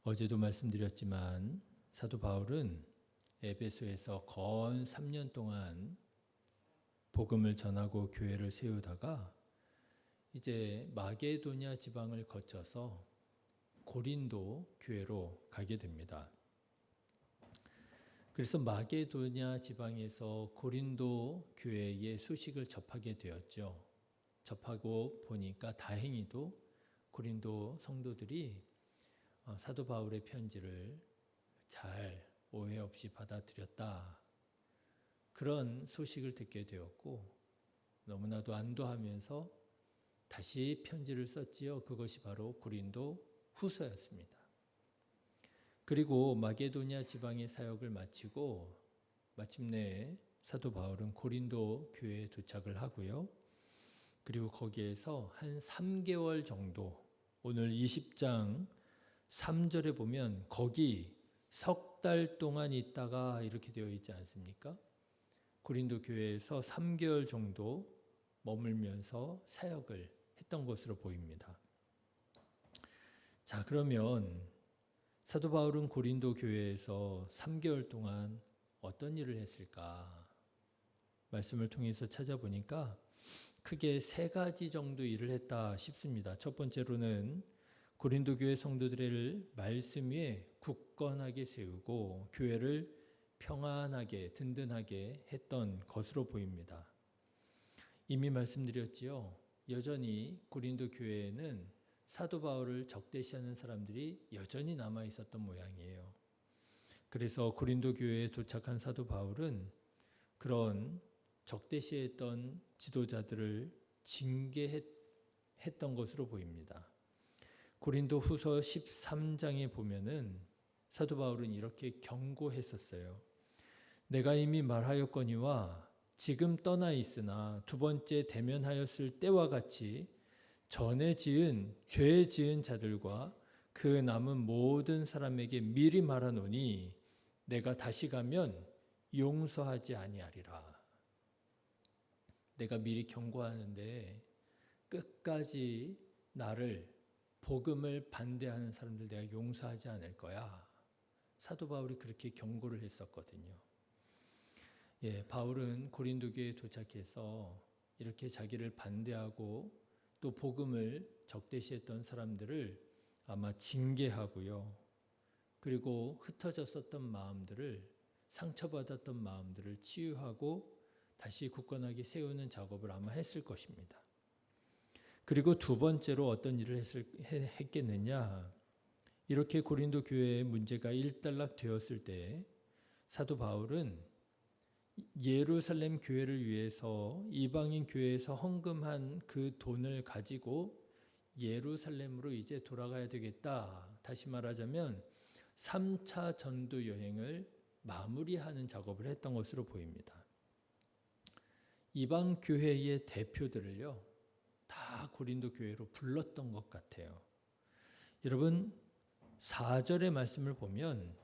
어제도 말씀드렸지만 사도 바울은 에베소에서 건 3년 동안 복음을 전하고 교회를 세우다가 이제 마게도냐 지방을 거쳐서 고린도 교회로 가게 됩니다. 그래서 마게도냐 지방에서 고린도 교회의 소식을 접하게 되었죠. 접하고 보니까 다행히도 고린도 성도들이 사도 바울의 편지를 잘 오해 없이 받아들였다. 그런 소식을 듣게 되었고 너무나도 안도하면서 다시 편지를 썼지요. 그것이 바로 고린도 후서였습니다. 그리고 마게도냐 지방의 사역을 마치고 마침내 사도 바울은 고린도 교회에 도착을 하고요. 그리고 거기에서 한 3개월 정도, 오늘 20장 3절에 보면 거기 석 달 동안 있다가 이렇게 되어 있지 않습니까? 고린도 교회에서 3개월 정도 머물면서 사역을 했던 것으로 보입니다. 자, 그러면 사도 바울은 고린도 교회에서 3개월 동안 어떤 일을 했을까? 말씀을 통해서 찾아보니까 크게 3가지 정도 일을 했다 싶습니다. 첫 번째로는 고린도 교회 성도들을 말씀 위에 굳건하게 세우고 교회를 평안하게 든든하게 했던 것으로 보입니다. 이미 말씀드렸지요. 여전히 고린도 교회에는 사도 바울을 적대시하는 사람들이 여전히 남아 있었던 모양이에요. 그래서 고린도 교회에 도착한 사도 바울은 그런 적대시했던 지도자들을 징계했던 것으로 보입니다. 고린도 후서 13장에 보면은 사도 바울은 이렇게 경고했었어요. 내가 이미 말하였거니와 지금 떠나 있으나 두 번째 대면하였을 때와 같이 전에 죄 지은 자들과 그 남은 모든 사람에게 미리 말하노니 내가 다시 가면 용서하지 아니하리라. 내가 미리 경고하는데 끝까지 나를 복음을 반대하는 사람들 내가 용서하지 않을 거야. 사도 바울이 그렇게 경고를 했었거든요. 바울은 고린도 교회에 도착해서 이렇게 자기를 반대하고 또 복음을 적대시했던 사람들을 아마 징계하고요. 그리고 흩어졌었던 마음들을 상처받았던 마음들을 치유하고 다시 굳건하게 세우는 작업을 아마 했을 것입니다. 그리고 두 번째로 어떤 일을 했겠느냐? 이렇게 고린도 교회의 문제가 일단락 되었을 때 사도 바울은 예루살렘 교회를 위해서 이방인 교회에서 헌금한 그 돈을 가지고 예루살렘으로 이제 돌아가야 되겠다. 다시 말하자면 3차 전도 여행을 마무리하는 작업을 했던 것으로 보입니다. 이방 교회의 대표들을요. 다 고린도 교회로 불렀던 것 같아요. 여러분 4절의 말씀을 보면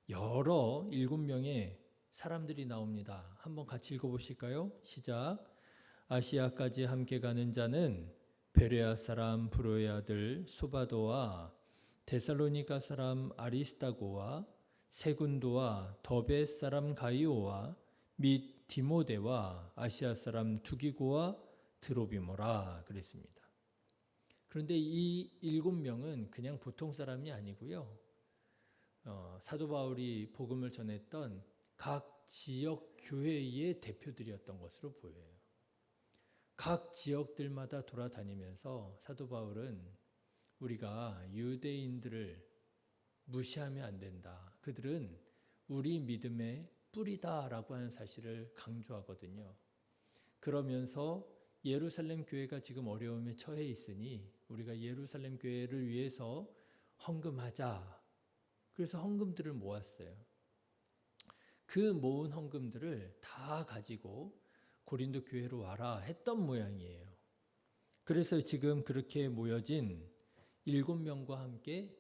여러 7명의 사람들이 나옵니다. 한번 같이 읽어보실까요? 시작. 아시아까지 함께 가는 자는 베레아 사람 브로의 아들 소바도와 데살로니가 사람 아리스타고와 세군도와 더베 사람 가이오와 및 디모데와 아시아 사람 두기고와 드로비모라 그랬습니다. 그런데 이 7명은 그냥 보통 사람이 아니고요. 사도 바울이 복음을 전했던 각 지역 교회의 대표들이었던 것으로 보여요. 각 지역들마다 돌아다니면서 사도 바울은 우리가 유대인들을 무시하면 안 된다. 그들은 우리 믿음의 뿌리다라고 하는 사실을 강조하거든요. 그러면서 예루살렘 교회가 지금 어려움에 처해 있으니 우리가 예루살렘 교회를 위해서 헌금하자. 그래서 헌금들을 모았어요. 그 모은 헌금들을 다 가지고 고린도 교회로 와라 했던 모양이에요. 그래서 지금 그렇게 모여진 7명과 함께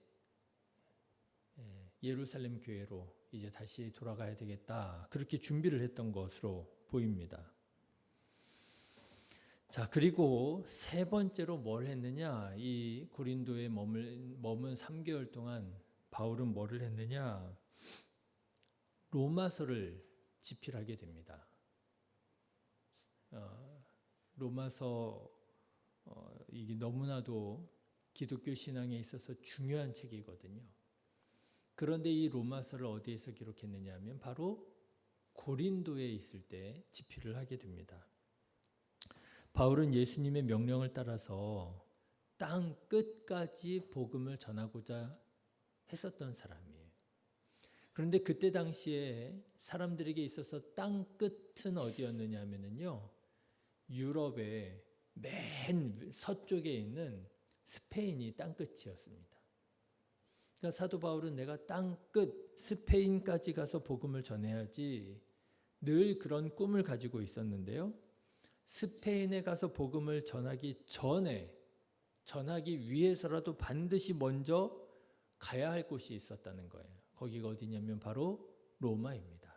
예루살렘 교회로 이제 다시 돌아가야 되겠다. 그렇게 준비를 했던 것으로 보입니다. 자, 그리고 세 번째로 뭘 했느냐? 이 고린도에 머문 3개월 동안 바울은 뭐를 했느냐? 로마서를 집필하게 됩니다. 로마서 이게 너무나도 기독교 신앙에 있어서 중요한 책이거든요. 그런데 이 로마서를 어디에서 기록했느냐 하면 바로 고린도에 있을 때 집필을 하게 됩니다. 바울은 예수님의 명령을 따라서 땅 끝까지 복음을 전하고자 했었던 사람이에요. 그런데 그때 당시에 사람들에게 있어서 땅 끝은 어디였느냐 하면요, 유럽의 맨 서쪽에 있는 스페인이 땅 끝이었습니다. 그러니까 사도 바울은 내가 땅 끝 스페인까지 가서 복음을 전해야지 늘 그런 꿈을 가지고 있었는데요. 스페인에 가서 복음을 전하기 전에, 전하기 위해서라도 반드시 먼저 가야 할 곳이 있었다는 거예요. 거기가 어디냐면 바로 로마입니다.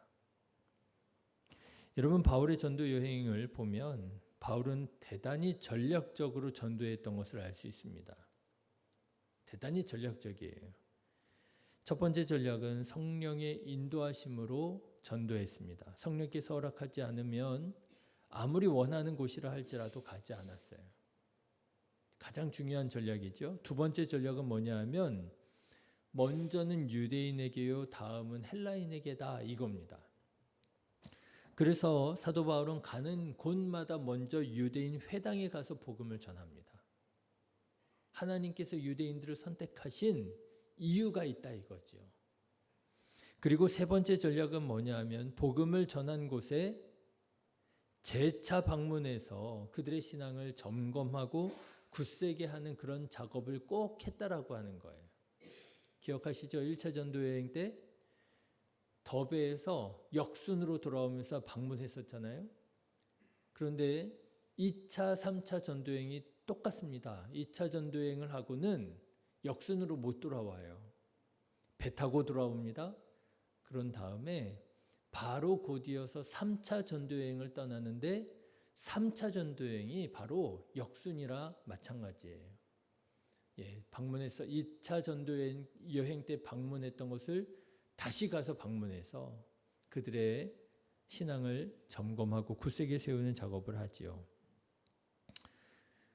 여러분, 바울의 전도 여행을 보면 바울은 대단히 전략적으로 전도했던 것을 알 수 있습니다. 대단히 전략적이에요. 첫 번째 전략은 성령의 인도하심으로 전도했습니다. 성령께서 허락하지 않으면 아무리 원하는 곳이라 할지라도 가지 않았어요. 가장 중요한 전략이죠. 두 번째 전략은 뭐냐 하면 먼저는 유대인에게요, 다음은 헬라인에게다, 이겁니다. 그래서 사도 바울은 가는 곳마다 먼저 유대인 회당에 가서 복음을 전합니다. 하나님께서 유대인들을 선택하신 이유가 있다 이거죠. 그리고 세 번째 전략은 뭐냐 하면 복음을 전한 곳에 재차 방문해서 그들의 신앙을 점검하고 굳세게 하는 그런 작업을 꼭 했다라고 하는 거예요. 기억하시죠? 1차 전도여행 때 더베에서 역순으로 돌아오면서 방문했었잖아요. 그런데 2차, 3차 전도여행이 똑같습니다. 2차 전도여행을 하고는 역순으로 못 돌아와요. 배 타고 돌아옵니다. 그런 다음에 바로 곧이어서 3차 전도여행을 떠나는데 3차 전도여행이 바로 역순이라 마찬가지예요. 방문해서 2차 전도여행 때 방문했던 것을 다시 가서 방문해서 그들의 신앙을 점검하고 굳세게 세우는 작업을 하지요.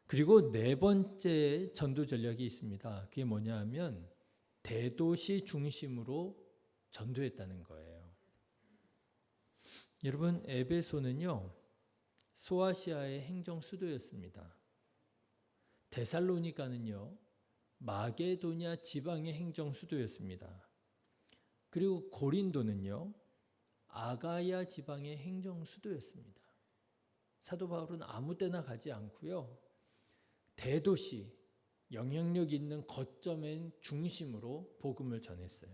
그리고 네 번째 전도 전략이 있습니다. 그게 뭐냐 하면 대도시 중심으로 전도했다는 거예요. 여러분, 에베소는요, 소아시아의 행정 수도였습니다. 데살로니가는요, 마게도냐 지방의 행정 수도였습니다. 그리고 고린도는요, 아가야 지방의 행정 수도였습니다. 사도 바울은 아무 때나 가지 않고요, 대도시, 영향력 있는 거점의 중심으로 복음을 전했어요.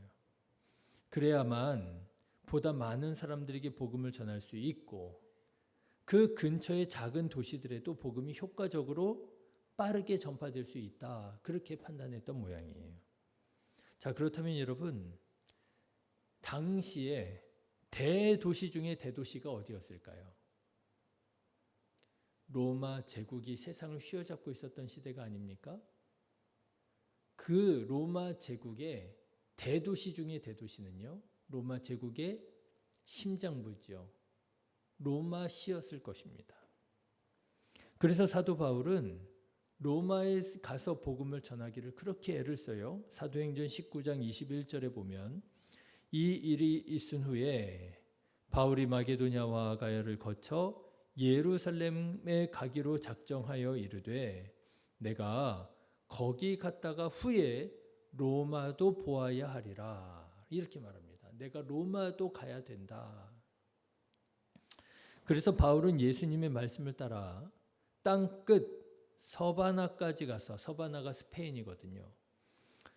그래야만 보다 많은 사람들에게 복음을 전할 수 있고 그 근처의 작은 도시들에도 복음이 효과적으로 빠르게 전파될 수 있다. 그렇게 판단했던 모양이에요. 자, 그렇다면 여러분, 당시에 대도시 중에 대도시가 어디였을까요? 로마 제국이 세상을 휘어잡고 있었던 시대가 아닙니까? 그 로마 제국의 대도시 중의 대도시는요, 로마 제국의 심장부죠. 로마시였을 것입니다. 그래서 사도 바울은 로마에 가서 복음을 전하기를 그렇게 애를 써요. 사도행전 19장 21절에 보면 이 일이 있은 후에 바울이 마게도냐와 아가야를 거쳐 예루살렘에 가기로 작정하여 이르되 내가 거기 갔다가 후에 로마도 보아야 하리라. 이렇게 말합니다. 내가 로마도 가야 된다. 그래서 바울은 예수님의 말씀을 따라 땅끝 서바나까지 가서, 서바나가 스페인이거든요.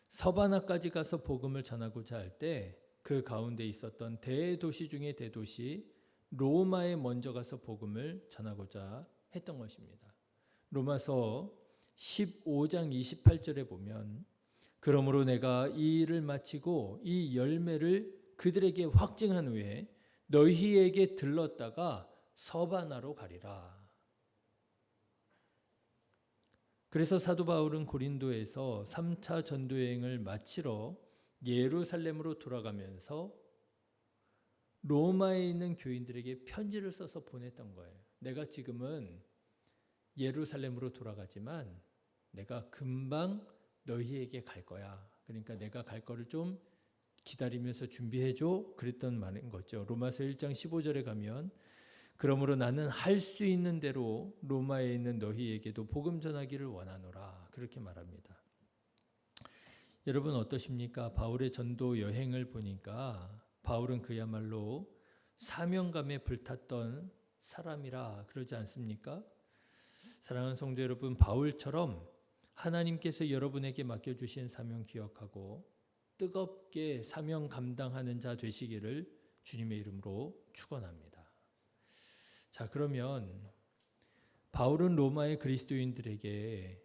서바나까지 가서 복음을 전하고자 할 때 그 가운데 있었던 대도시 중의 대도시 로마에 먼저 가서 복음을 전하고자 했던 것입니다. 로마서 15장 28절에 보면 그러므로 내가 이 일을 마치고 이 열매를 그들에게 확증한 후에 너희에게 들렀다가 서바나로 가리라. 그래서 사도 바울은 고린도에서 3차 전도여행을 마치러 예루살렘으로 돌아가면서 로마에 있는 교인들에게 편지를 써서 보냈던 거예요. 내가 지금은 예루살렘으로 돌아가지만 내가 금방 너희에게 갈 거야. 그러니까 내가 갈 거를 좀 기다리면서 준비해줘. 그랬던 말인 거죠. 로마서 1장 15절에 가면 그러므로 나는 할 수 있는 대로 로마에 있는 너희에게도 복음 전하기를 원하노라. 그렇게 말합니다. 여러분 어떠십니까? 바울의 전도 여행을 보니까 바울은 그야말로 사명감에 불탔던 사람이라 그러지 않습니까? 사랑하는 성도 여러분, 바울처럼 하나님께서 여러분에게 맡겨주신 사명 기억하고 뜨겁게 사명 감당하는 자 되시기를 주님의 이름으로 축원합니다. 자, 그러면 바울은 로마의 그리스도인들에게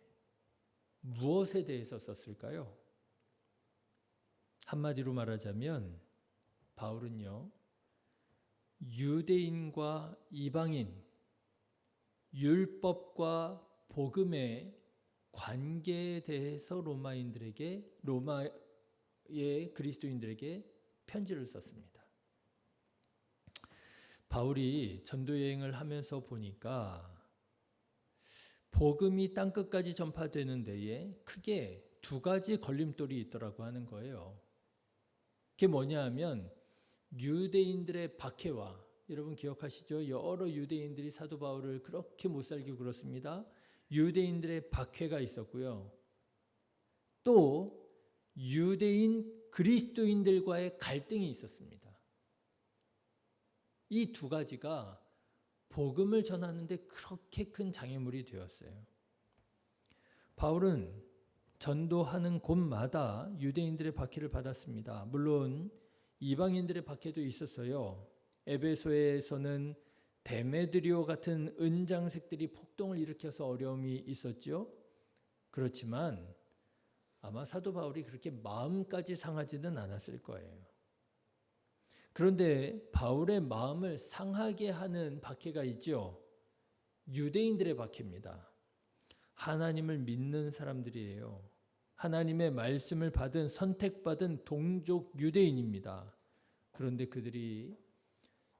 무엇에 대해서 썼을까요? 한마디로 말하자면 바울은요, 유대인과 이방인, 율법과 복음의 관계에 대해서 로마의 그리스도인들에게 편지를 썼습니다. 바울이 전도여행을 하면서 보니까 복음이 땅끝까지 전파되는 데에 크게 두 가지 걸림돌이 있더라고 하는 거예요. 그게 뭐냐 하면 유대인들의 박해와, 여러분 기억하시죠? 여러 유대인들이 사도 바울을 그렇게 못 살게 굴었습니다. 유대인들의 박해가 있었고요. 또 유대인 그리스도인들과의 갈등이 있었습니다. 이 두 가지가 복음을 전하는데 그렇게 큰 장애물이 되었어요. 바울은 전도하는 곳마다 유대인들의 박해를 받았습니다. 물론 이방인들의 박해도 있었어요. 에베소에서는 데메드리오 같은 은장색들이 폭동을 일으켜서 어려움이 있었죠. 그렇지만 아마 사도 바울이 그렇게 마음까지 상하지는 않았을 거예요. 그런데 바울의 마음을 상하게 하는 박해가 있죠. 유대인들의 박해입니다. 하나님을 믿는 사람들이에요. 하나님의 말씀을 받은 선택받은 동족 유대인입니다. 그런데 그들이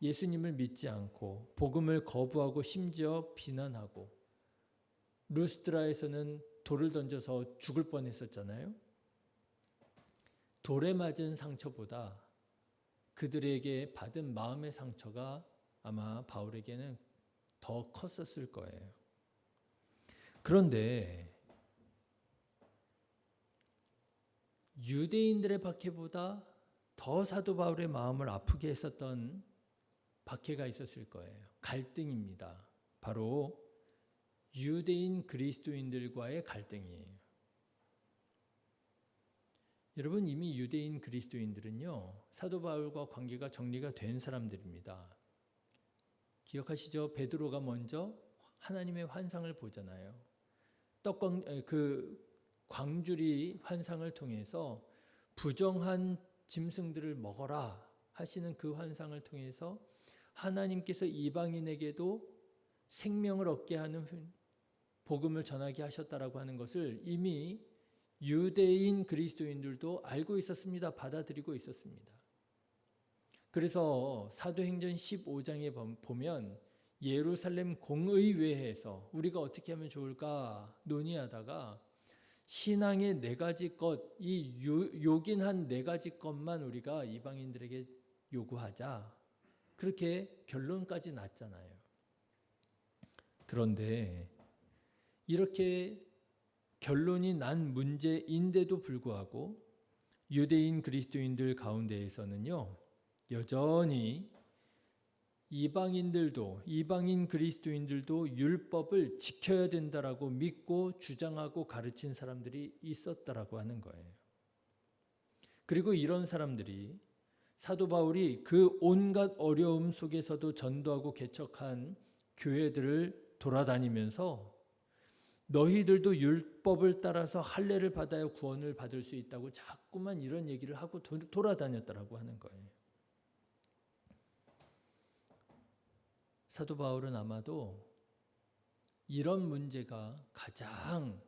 예수님을 믿지 않고 복음을 거부하고 심지어 비난하고, 루스드라에서는 돌을 던져서 죽을 뻔했었잖아요. 돌에 맞은 상처보다 그들에게 받은 마음의 상처가 아마 바울에게는 더 컸었을 거예요. 그런데 유대인들의 박해보다 더 사도 바울의 마음을 아프게 했었던 박해가 있었을 거예요. 갈등입니다. 바로 유대인 그리스도인들과의 갈등이에요. 여러분, 이미 유대인 그리스도인들은요, 사도 바울과 관계가 정리가 된 사람들입니다. 기억하시죠? 베드로가 먼저 하나님의 환상을 보잖아요. 광주리 환상을 통해서 부정한 짐승들을 먹어라 하시는 그 환상을 통해서 하나님께서 이방인에게도 생명을 얻게 하는 복음을 전하게 하셨다라고 하는 것을 이미 유대인 그리스도인들도 알고 있었습니다. 받아들이고 있었습니다. 그래서 사도행전 15장에 보면 예루살렘 공의회에서 우리가 어떻게 하면 좋을까 논의하다가 신앙의 네 가지 것, 이 요긴한 네 가지 것만 우리가 이방인들에게 요구하자. 그렇게 결론까지 났잖아요. 그런데 이렇게 결론이 난 문제인데도 불구하고 유대인 그리스도인들 가운데에서는요, 여전히 이방인 그리스도인들도 율법을 지켜야 된다라고 믿고 주장하고 가르친 사람들이 있었다라고 하는 거예요. 그리고 이런 사람들이 사도 바울이 그 온갖 어려움 속에서도 전도하고 개척한 교회들을 돌아다니면서 너희들도 율법을 따라서 할례를 받아야 구원을 받을 수 있다고 자꾸만 이런 얘기를 하고 돌아다녔다라고 하는 거예요. 사도 바울은 아마도 이런 문제가 가장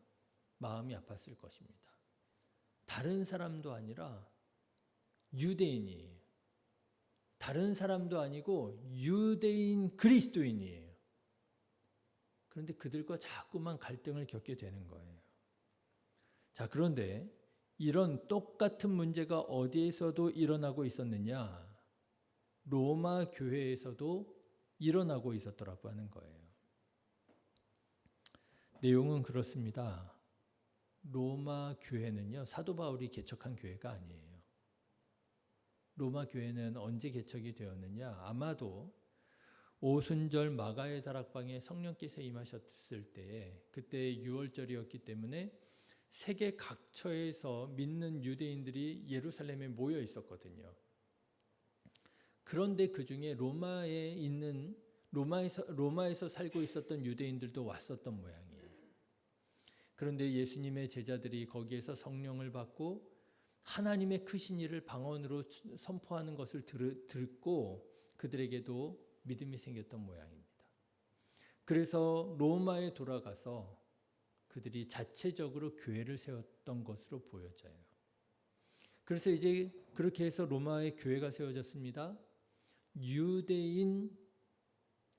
마음이 아팠을 것입니다. 다른 사람도 아니라 유대인이에요. 다른 사람도 아니고 유대인 그리스도인이에요. 그런데 그들과 자꾸만 갈등을 겪게 되는 거예요. 자, 그런데 이런 똑같은 문제가 어디에서도 일어나고 있었느냐? 로마 교회에서도 일어나고 있었더라고 하는 거예요. 내용은 그렇습니다. 로마 교회는요, 사도 바울이 개척한 교회가 아니에요. 로마 교회는 언제 개척이 되었느냐? 아마도 오순절 마가의 다락방에 성령께서 임하셨을 때에, 그때 6월절이었기 때문에 세계 각처에서 믿는 유대인들이 예루살렘에 모여 있었거든요. 그런데 그 중에 로마에서 살고 있었던 유대인들도 왔었던 모양이에요. 그런데 예수님의 제자들이 거기에서 성령을 받고 하나님의 크신 일을 방언으로 선포하는 것을 듣고 그들에게도 믿음이 생겼던 모양입니다. 그래서 로마에 돌아가서 그들이 자체적으로 교회를 세웠던 것으로 보여져요. 그래서 이제 그렇게 해서 로마의 교회가 세워졌습니다. 유대인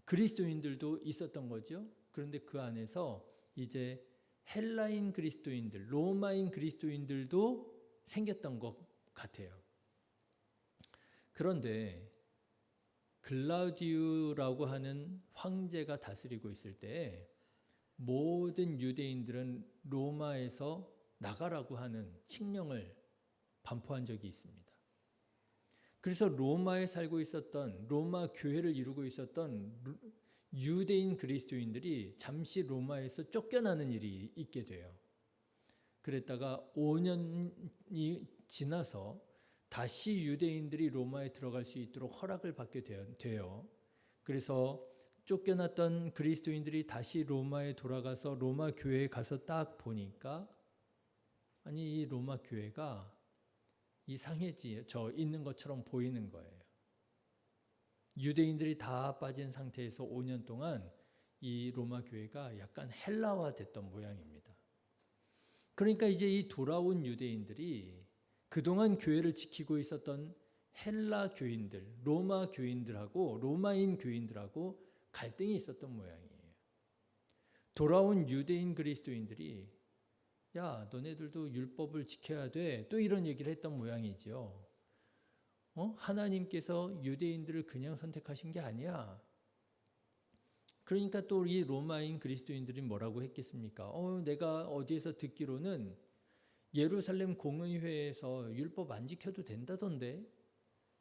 그리스도인들도 있었던 거죠. 그런데 그 안에서 이제 헬라인 그리스도인들, 로마인 그리스도인들도 생겼던 것 같아요. 그런데 글라우디우라고 하는 황제가 다스리고 있을 때 모든 유대인들은 로마에서 나가라고 하는 칙령을 반포한 적이 있습니다. 그래서 로마에 살고 있었던, 로마 교회를 이루고 있었던 유대인 그리스도인들이 잠시 로마에서 쫓겨나는 일이 있게 돼요. 그랬다가 5년이 지나서 다시 유대인들이 로마에 들어갈 수 있도록 허락을 받게 돼요. 그래서 쫓겨났던 그리스도인들이 다시 로마에 돌아가서 로마 교회에 가서 딱 보니까 아니 이 로마 교회가 이상해져 있는 것처럼 보이는 거예요. 유대인들이 다 빠진 상태에서 5년 동안 이 로마 교회가 약간 헬라화 됐던 모양입니다. 그러니까 이제 이 돌아온 유대인들이 그동안 교회를 지키고 있었던 헬라 교인들, 로마 교인들하고 로마인 교인들하고 갈등이 있었던 모양이에요. 돌아온 유대인 그리스도인들이 야, 너네들도 율법을 지켜야 돼. 또 이런 얘기를 했던 모양이죠. 하나님께서 유대인들을 그냥 선택하신 게 아니야. 그러니까 또 이 로마인 그리스도인들이 뭐라고 했겠습니까? 내가 어디에서 듣기로는 예루살렘 공의회에서 율법 안 지켜도 된다던데,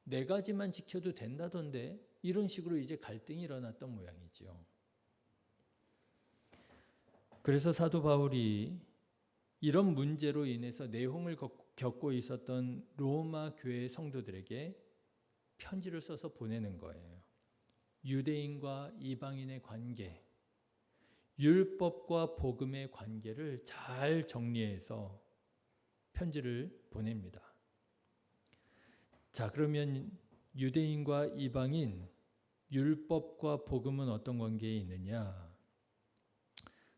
네 가지만 지켜도 된다던데, 이런 식으로 이제 갈등이 일어났던 모양이죠. 그래서 사도 바울이 이런 문제로 인해서 내홍을 겪고 있었던 로마 교회 성도들에게 편지를 써서 보내는 거예요. 유대인과 이방인의 관계, 율법과 복음의 관계를 잘 정리해서 편지를 보냅니다. 자, 그러면 유대인과 이방인, 율법과 복음은 어떤 관계에 있느냐?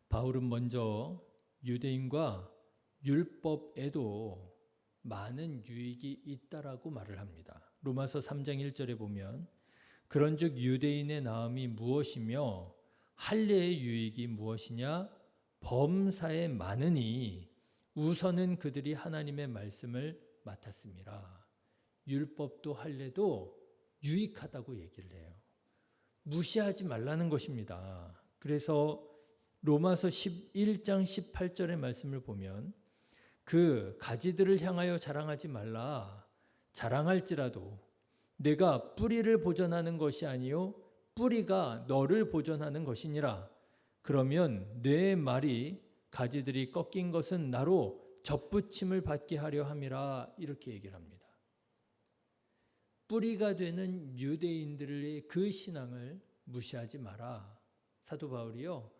바울은 먼저 유대인과 율법에도 많은 유익이 있다라고 말을 합니다. 로마서 3장 1절에 보면 그런즉 유대인의 나음이 무엇이며 할례의 유익이 무엇이냐? 범사에 많으니 우선은 그들이 하나님의 말씀을 맡았음이라. 율법도 할례도 유익하다고 얘기를 해요. 무시하지 말라는 것입니다. 그래서 로마서 11장 18절의 말씀을 보면 그 가지들을 향하여 자랑하지 말라. 자랑할지라도 내가 뿌리를 보전하는 것이 아니요 뿌리가 너를 보전하는 것이니라. 그러면 내 말이 가지들이 꺾인 것은 나로 접붙임을 받게 하려 함이라. 이렇게 얘기를 합니다. 뿌리가 되는 유대인들의 그 신앙을 무시하지 마라. 사도 바울이요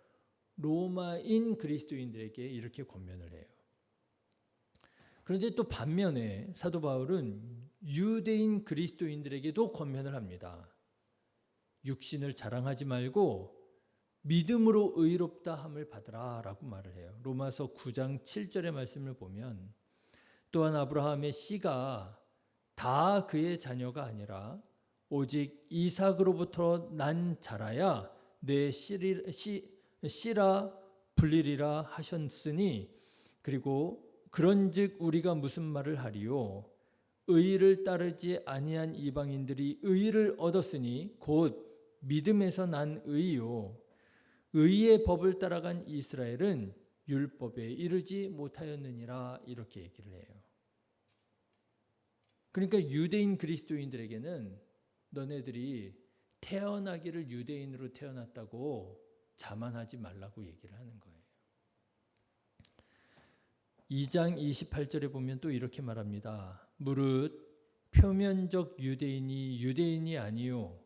로마인 그리스도인들에게 이렇게 권면을 해요. 그런데 또 반면에 사도 바울은 유대인 그리스도인들에게도 권면을 합니다. 육신을 자랑하지 말고 믿음으로 의롭다 함을 받으라 라고 말을 해요. 로마서 9장 7절의 말씀을 보면 또한 아브라함의 씨가 다 그의 자녀가 아니라 오직 이삭으로부터 난 자라야 내 씨라 불리리라 하셨으니 그리고 그런즉 우리가 무슨 말을 하리요 의를 따르지 아니한 이방인들이 의를 얻었으니 곧 믿음에서 난 의요 의의 법을 따라간 이스라엘은 율법에 이르지 못하였느니라 이렇게 얘기를 해요. 그러니까 유대인 그리스도인들에게는 너네들이 태어나기를 유대인으로 태어났다고 자만하지 말라고 얘기를 하는 거예요. 2장 28절에 보면 또 이렇게 말합니다. 무릇 표면적 유대인이 유대인이 아니요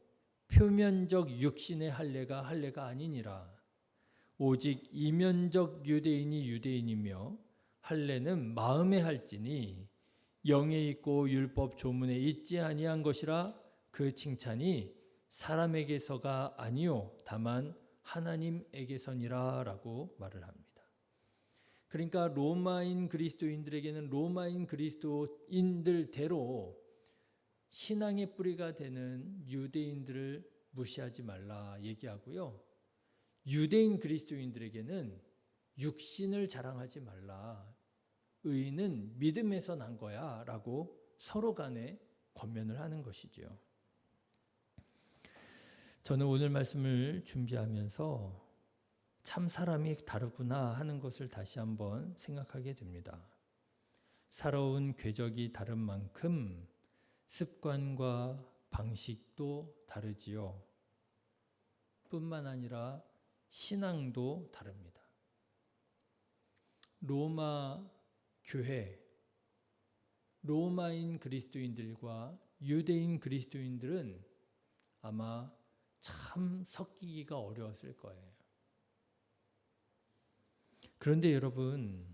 표면적 육신의 할례가 할례가 아니니라. 오직 이면적 유대인이 유대인이며 할례는 마음에 할지니 영에 있고 율법 조문에 있지 아니한 것이라 그 칭찬이 사람에게서가 아니요 다만 하나님에게서니라 라고 말을 합니다. 그러니까 로마인 그리스도인들에게는 로마인 그리스도인들대로 신앙의 뿌리가 되는 유대인들을 무시하지 말라 얘기하고요. 유대인 그리스도인들에게는 육신을 자랑하지 말라. 의는 믿음에서 난 거야 라고 서로 간에 권면을 하는 것이죠. 저는 오늘 말씀을 준비하면서 참 사람이 다르구나 하는 것을 다시 한번 생각하게 됩니다. 살아온 궤적이 다른 만큼 습관과 방식도 다르지요. 뿐만 아니라 신앙도 다릅니다. 로마 교회, 로마인 그리스도인들과 유대인 그리스도인들은 아마 참 섞이기가 어려웠을 거예요. 그런데 여러분,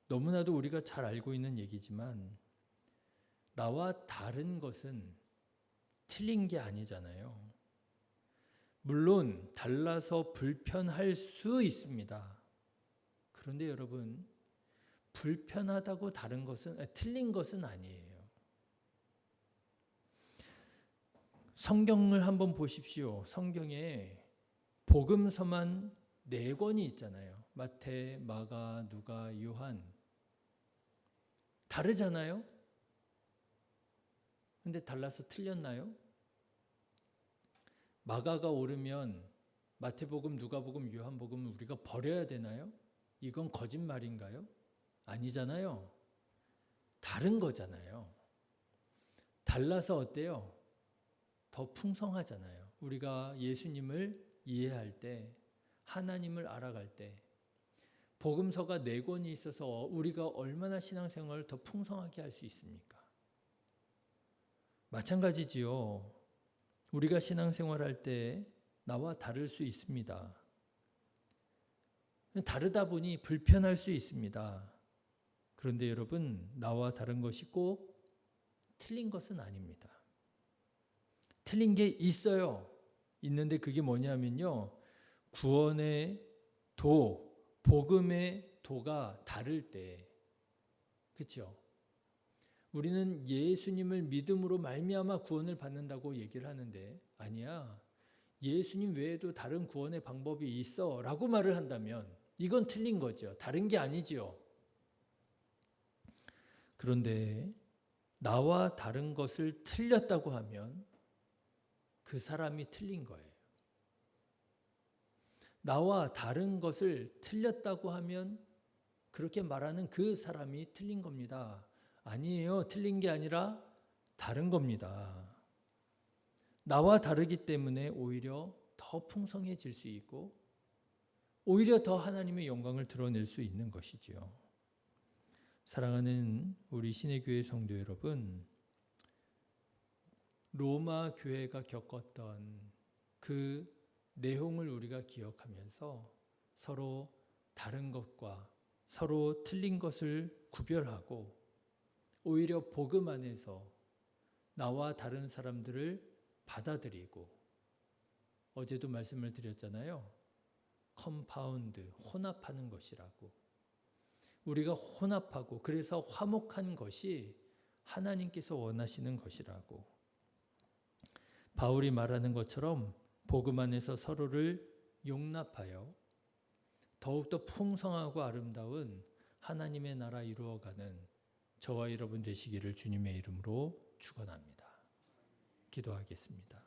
너무나도 우리가 잘 알고 있는 얘기지만 나와 다른 것은 틀린 게 아니잖아요. 물론 달라서 불편할 수 있습니다. 그런데 여러분, 불편하다고 다른 것은 틀린 것은 아니에요. 성경을 한번 보십시오. 성경에 복음서만 4권이 있잖아요. 마태, 마가, 누가, 요한. 다르잖아요. 근데 달라서 틀렸나요? 마가가 옳으면 마태복음, 누가복음, 요한복음을 우리가 버려야 되나요? 이건 거짓말인가요? 아니잖아요. 다른 거잖아요. 달라서 어때요? 더 풍성하잖아요. 우리가 예수님을 이해할 때, 하나님을 알아갈 때 복음서가 4권이 있어서 우리가 얼마나 신앙생활을 더 풍성하게 할 수 있습니까? 마찬가지지요. 우리가 신앙생활할 때 나와 다를 수 있습니다. 다르다 보니 불편할 수 있습니다. 그런데 여러분, 나와 다른 것이 꼭 틀린 것은 아닙니다. 틀린 게 있어요. 있는데 그게 뭐냐면요. 구원의 도, 복음의 도가 다를 때, 그렇죠? 우리는 예수님을 믿음으로 말미암아 구원을 받는다고 얘기를 하는데 아니야. 예수님 외에도 다른 구원의 방법이 있어 라고 말을 한다면 이건 틀린 거죠. 다른 게 아니죠. 그런데 나와 다른 것을 틀렸다고 하면 그 사람이 틀린 거예요. 나와 다른 것을 틀렸다고 하면 그렇게 말하는 그 사람이 틀린 겁니다. 아니에요. 틀린 게 아니라 다른 겁니다. 나와 다르기 때문에 오히려 더 풍성해질 수 있고 오히려 더 하나님의 영광을 드러낼 수 있는 것이지요. 사랑하는 우리 신의교회 성도 여러분, 로마 교회가 겪었던 그 내용을 우리가 기억하면서 서로 다른 것과 서로 틀린 것을 구별하고 오히려 복음 안에서 나와 다른 사람들을 받아들이고 어제도 말씀을 드렸잖아요. 컴파운드, 혼합하는 것이라고. 우리가 혼합하고 그래서 화목한 것이 하나님께서 원하시는 것이라고. 바울이 말하는 것처럼 복음 안에서 서로를 용납하여 더욱더 풍성하고 아름다운 하나님의 나라 이루어가는 저와 여러분 되시기를 주님의 이름으로 축원합니다. 기도하겠습니다.